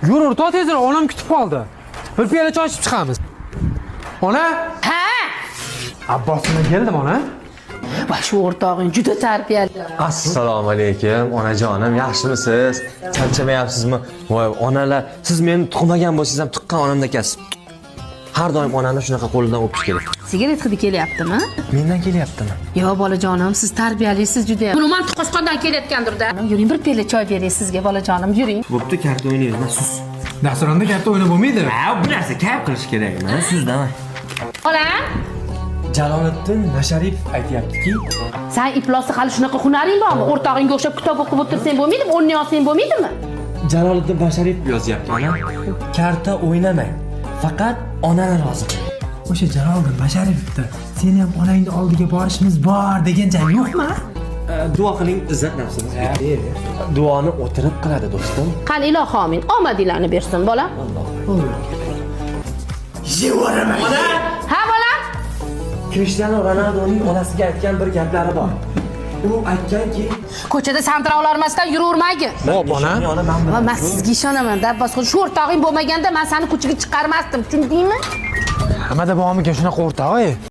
Yur o'rtoq tezroq, onam kutib qoldi. Bir piyola choy ichib chiqamiz. Ona? Ha? Abbos bilan keldim ona. Va shu o'rtog'ing juda tarbiyali. Assalomu alaykum onajonim, yaxshimisiz? Charchamayapsizmi? Voy onalar, siz meni tuqmagan bo'lsangiz ham tuqqan onamda ekasiz. Har doim onani shunaqa qo'lidan o'pish kerak. Sigaret hidi kelyaptimi? Mendan kelyaptimi? Yo bolajonim, siz tarbiyalisiz juda. Buni ham qo'shqondan kelayotgandir-da. Yuring bir piyola choy beray sizga bolajonim, yuring. Bo'pti, karta o'ynaymiz, sus. Dasturxonda katta o'ynab bo'lmaydi. Ha, bu narsa kayf qilish kerak. Mana sizdan. Olam? Jaloliddin Masharipov aytayaptiki, Sen iflosda hali shunaqa hunaring bormi? O'rtog'ingga o'xshab kitob o'qib o'tirsang bo'lmaydimi? O'rnini olsang bo'lmaydimi? Jaloliddin Masharipov yozyapti ona. Karta o'ynamang. Faqat onani rozi qiling. O'sha Jaloliddin Masharipovda seni ham onangni oldiga borishimiz bor degan joy yo'qmi? Duo qiling, izzat nafsimiz. Duoni o'tirib qiladi do'stim. Qani ilohi omin. Omadinglarni bersin bola. Yevoraman. Ona! Ha bola? Krishtianu Ronaldoning onasiga aytgan bir gaplari bor. U aytganki, Ko'chada santira olarmasdan yuravermagin. Hop ona. Va men sizga ishonaman-da. Bas shu o'rtog'ing bo'lmaganda men seni ko'chaga chiqarmasdim, tushundingmi? Hamada bobomiga shunaqa o'rtoq-ey.